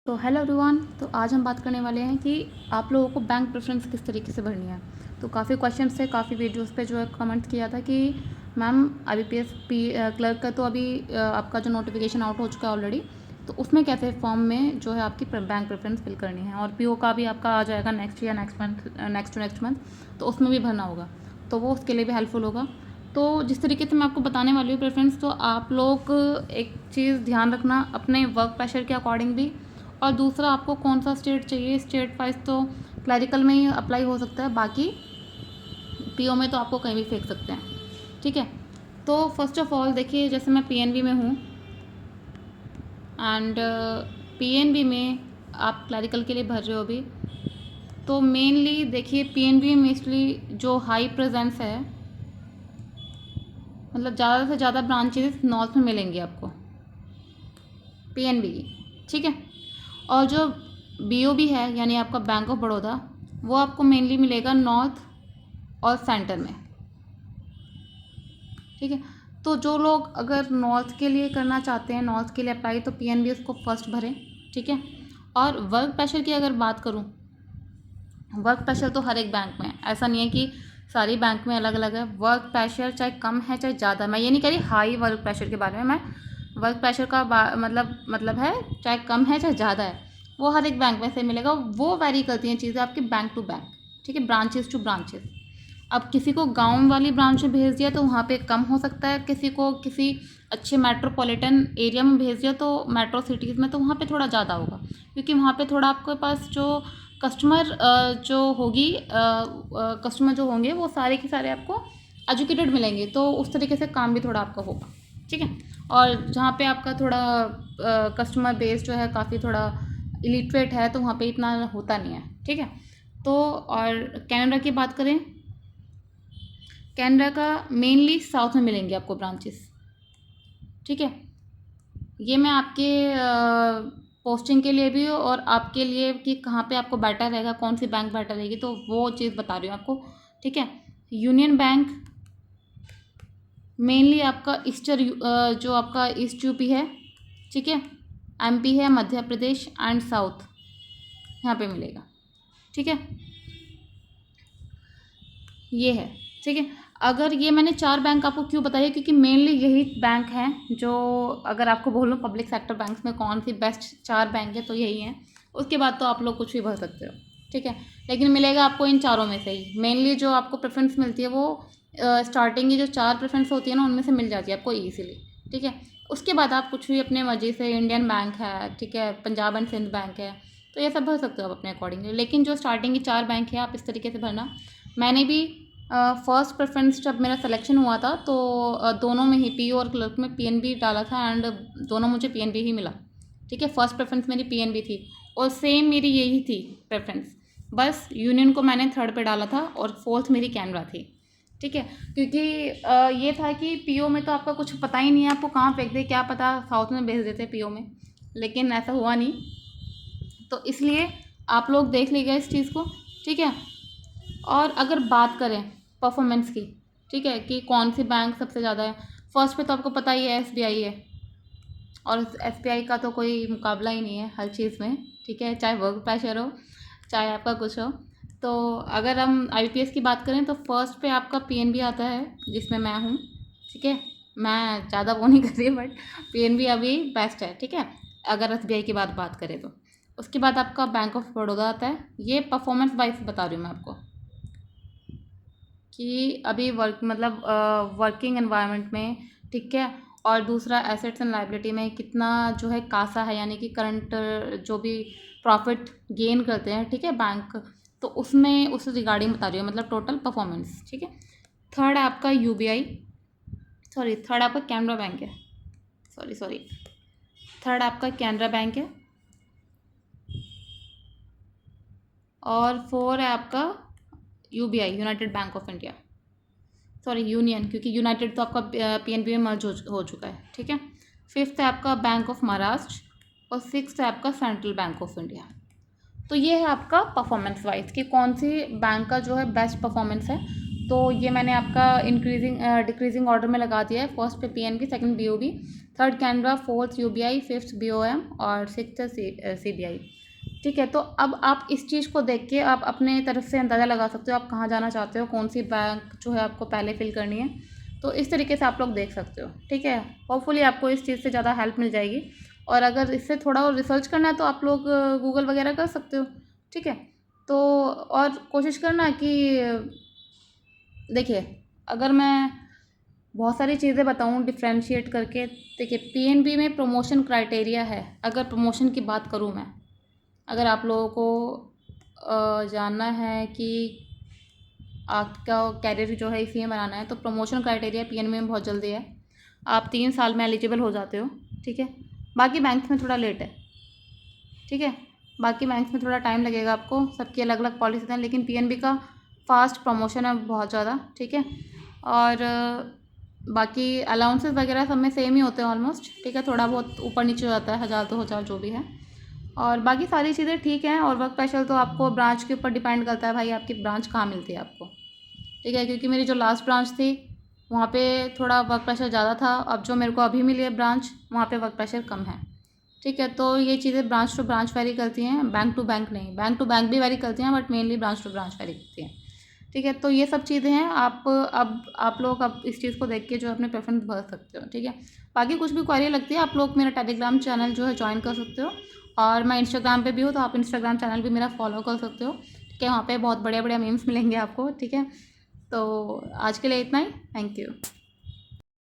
तो hello everyone. तो आज हम बात करने वाले हैं कि आप लोगों को बैंक प्रेफरेंस किस तरीके से भरनी है। तो काफ़ी क्वेश्चंस थे, काफ़ी वीडियोस पे जो है कमेंट किया था कि मैम IBPS क्लर्क का तो अभी आपका जो नोटिफिकेशन आउट हो चुका है ऑलरेडी, तो उसमें कैसे फॉर्म में जो है आपकी बैंक प्रेफरेंस फिल करनी है, और PO का भी आपका आ जाएगा नेक्स्ट या नेक्स्ट मंथ, तो उसमें भी भरना होगा, तो वो उसके लिए भी हेल्पफुल होगा। तो जिस तरीके से मैं आपको बताने वाली हूँ प्रेफरेंस, तो आप लोग एक चीज़ ध्यान रखना अपने वर्क प्रेशर के अकॉर्डिंग भी, और दूसरा आपको कौन सा स्टेट चाहिए, स्टेट वाइज तो क्लैरिकल में ही अप्लाई हो सकता है, बाकी PO में तो आपको कहीं भी फेंक सकते हैं। ठीक है, तो फर्स्ट ऑफ ऑल देखिए, जैसे मैं PNB में हूँ एंड PNB में आप क्लैरिकल के लिए भर रहे हो अभी, तो मेनली देखिए PNB में इसलिए जो हाई प्रेजेंस है, मतलब ज़्यादा से ज़्यादा ब्रांचेस नॉर्थ में मिलेंगी आपको PNB की। ठीक है, और जो BOB है यानी आपका बैंक ऑफ बड़ौदा, वो आपको मेनली मिलेगा नॉर्थ और सेंटर में। ठीक है, तो जो लोग अगर नॉर्थ के लिए करना चाहते हैं, नॉर्थ के लिए अप्लाई, तो PNB उसको फर्स्ट भरें। ठीक है, और वर्क प्रेशर की अगर बात करूँ, वर्क प्रेशर तो हर एक बैंक में है, ऐसा नहीं है कि सारी बैंक में अलग अलग है। वर्क प्रेशर चाहे कम है चाहे ज़्यादा, मैं ये नहीं कह रही हाई वर्क प्रेशर के बारे में, मैं वर्क प्रेशर का मतलब है चाहे कम है चाहे ज़्यादा है, वो हर एक बैंक में से मिलेगा। वो वैरी करती हैं चीज़ें आपके बैंक टू बैंक। ठीक है, ब्रांचेस टू ब्रांचेस। अब किसी को गांव वाली ब्रांच में भेज दिया तो वहाँ पे कम हो सकता है, किसी को किसी अच्छे मेट्रोपॉलिटन एरिया में भेज दिया तो मेट्रो सिटीज़ में, तो वहाँ पे थोड़ा ज़्यादा होगा, क्योंकि वहाँ पे थोड़ा आपके पास जो कस्टमर जो होगी कस्टमर जो होंगे वो सारे के सारे आपको एजुकेटेड मिलेंगे, तो उस तरीके से काम भी थोड़ा आपका होगा। ठीक है, और जहाँ पे आपका थोड़ा कस्टमर बेस जो है काफ़ी थोड़ा इलिटरेट है, तो वहाँ पे इतना होता नहीं है। ठीक है, तो और कैनेडा की बात करें, कैनेडा का मेनली साउथ में मिलेंगे आपको ब्रांचेस। ठीक है, ये मैं आपके पोस्टिंग के लिए भी और आपके लिए कि कहाँ पे आपको बेटर रहेगा, कौन सी बैंक बेटर रहेगी, तो वो चीज़ बता रही हूँ आपको। ठीक है, यूनियन बैंक मेनली आपका जो आपका ईस्ट यूपी है, ठीक है, MP है, मध्य प्रदेश एंड साउथ, यहाँ पे मिलेगा। ठीक है, ये है। ठीक है, अगर ये मैंने 4 बैंक आपको क्यों बताया, क्योंकि मेनली यही बैंक हैं जो, अगर आपको बोलूँ पब्लिक सेक्टर बैंक्स में कौन सी बेस्ट 4 बैंक है तो यही हैं। उसके बाद तो आप लोग कुछ भी भर सकते हो। ठीक है, लेकिन मिलेगा आपको इन चारों में से ही। मेनली जो आपको प्रेफरेंस मिलती है वो स्टार्टिंग की जो 4 प्रेफरेंस होती है ना, उनमें से मिल जाती है आपको ईजिली। ठीक है, उसके बाद आप कुछ भी अपने मर्जी से, इंडियन बैंक है, ठीक है, पंजाब एंड सिंध बैंक है, तो ये सब भर सकते हो आप अपने अकॉर्डिंगली। लेकिन जो स्टार्टिंग की 4 बैंक है आप इस तरीके से भरना। मैंने भी फर्स्ट प्रेफरेंस जब मेरा सिलेक्शन हुआ था तो दोनों में ही PO और क्लर्क में PNB डाला था, एंड दोनों मुझे PNB ही मिला। ठीक है, फर्स्ट प्रेफरेंस मेरी PNB थी और सेम मेरी यही थी प्रेफरेंस, बस यूनियन को मैंने थर्ड पे डाला था और फोर्थ मेरी कैनरा थी। ठीक है, क्योंकि ये था कि PO में तो आपका कुछ पता ही नहीं है, आपको कहाँ फेंक दे क्या पता, साउथ में भेज देते PO में, लेकिन ऐसा हुआ नहीं, तो इसलिए आप लोग देख लीजिएगा इस चीज़ को। ठीक है, और अगर बात करें परफॉर्मेंस की, ठीक है, कि कौन सी बैंक सबसे ज़्यादा है, फर्स्ट पे तो आपको पता ही है SBI है, और SBI का तो कोई मुकाबला ही नहीं है हर चीज़ में। ठीक है, चाहे वर्क प्रेशर हो चाहे आपका कुछ हो। तो अगर हम IBPS की बात करें तो फर्स्ट पे आपका PNB आता है, जिसमें मैं हूँ। ठीक है, मैं ज़्यादा वो नहीं कर रही, बट PNB अभी बेस्ट है। ठीक है, अगर SBI की बात करें तो उसके बाद आपका बैंक ऑफ बड़ौदा आता है। ये परफॉर्मेंस वाइज बता रही हूँ मैं आपको कि अभी वर्किंग एनवायरनमेंट में, ठीक है, और दूसरा एसेट्स एंड लायबिलिटी में कितना जो है कासा है, यानी कि करंट जो भी प्रॉफिट गेन करते हैं, ठीक है, बैंक, तो उसमें उस रिगार्डिंग बता रही हूँ, मतलब टोटल परफॉर्मेंस। ठीक है, थर्ड आपका UBI, सॉरी थर्ड आपका कैनरा बैंक है, सॉरी थर्ड आपका कैनरा बैंक है, और 4 है आपका UBI, United bank of India, sorry union, क्योंकि यूनाइटेड तो आपका PNB में मर्ज हो चुका है। ठीक है, फिफ्थ है आपका बैंक ऑफ महाराष्ट्र, और सिक्स्थ है आपका सेंट्रल बैंक ऑफ इंडिया। तो ये है आपका परफॉर्मेंस वाइज कि कौन सी बैंक का जो है बेस्ट परफॉर्मेंस है, तो ये मैंने आपका इंक्रीजिंग डिक्रीजिंग ऑर्डर में लगा दिया है। फर्स्ट पे PNB, second BOB, third Canara, fourth UBI, fifth BOM और सिक्स्थ सीबीआई। ठीक है, तो अब आप इस चीज़ को देख के आप अपने तरफ से अंदाज़ा लगा सकते हो आप कहाँ जाना चाहते हो, कौन सी बैंक जो है आपको पहले फिल करनी है। तो इस तरीके से आप लोग देख सकते हो। ठीक है, होपफुली आपको इस चीज़ से ज़्यादा हेल्प मिल जाएगी। और अगर इससे थोड़ा और रिसर्च करना है तो आप लोग गूगल वगैरह कर सकते हो। ठीक है, तो और कोशिश करना कि देखिए, अगर मैं बहुत सारी चीज़ें बताऊँ डिफ्रेंशिएट करके, देखिए पीएनबी में प्रमोशन क्राइटेरिया है। अगर प्रमोशन की बात करूँ मैं, अगर आप लोगों को जानना है कि आपका कैरियर जो है इसी में बनाना है, तो प्रमोशन क्राइटेरिया पीएनबी में बहुत जल्दी है। आप 3 साल में एलिजिबल हो जाते हो। ठीक है, बाकी बैंक्स में थोड़ा लेट है। ठीक है, बाकी बैंक्स में थोड़ा टाइम लगेगा आपको, सबकी अलग अलग पॉलिसीज हैं, लेकिन पीएनबी का फास्ट प्रमोशन है बहुत ज़्यादा। ठीक है, और बाकी अलाउंसेस वगैरह सब में सेम ही होते हैं ऑलमोस्ट। ठीक है, थोड़ा बहुत ऊपर नीचे हो जाता है, 1000-2000 जो भी है। और बाकी सारी चीज़ें ठीक हैं। और वर्क प्रेशर तो आपको ब्रांच के ऊपर डिपेंड करता है भाई, आपकी ब्रांच कहाँ मिलती है आपको। ठीक है, क्योंकि मेरी जो लास्ट ब्रांच थी वहाँ पे थोड़ा वर्क प्रेशर ज़्यादा था। अब जो मेरे को अभी मिली है ब्रांच, वहाँ पे वर्क प्रेशर कम है। ठीक है, तो ये चीज़ें ब्रांच टू ब्रांच वेरी करती हैं, बैंक टू बैंक नहीं। बैंक टू बैंक भी वेरी करती हैं, but mainly branch to branch vary करती हैं। ठीक है, तो ये सब चीज़ें हैं। आप लोग अब इस चीज़ को देख के जो है अपने प्रेफरेंस बढ़ सकते हो। ठीक है, बाकी कुछ भी क्वेरी लगती है आप लोग मेरा टेलीग्राम चैनल जो है ज्वाइन कर सकते हो। और मैं इंस्टाग्राम पे भी हूँ, तो आप इंस्टाग्राम चैनल भी मेरा फॉलो कर सकते हो। ठीक है, वहाँ पे बहुत बढ़िया बढ़िया मीम्स मिलेंगे आपको। ठीक है, तो आज के लिए इतना ही। Thank you.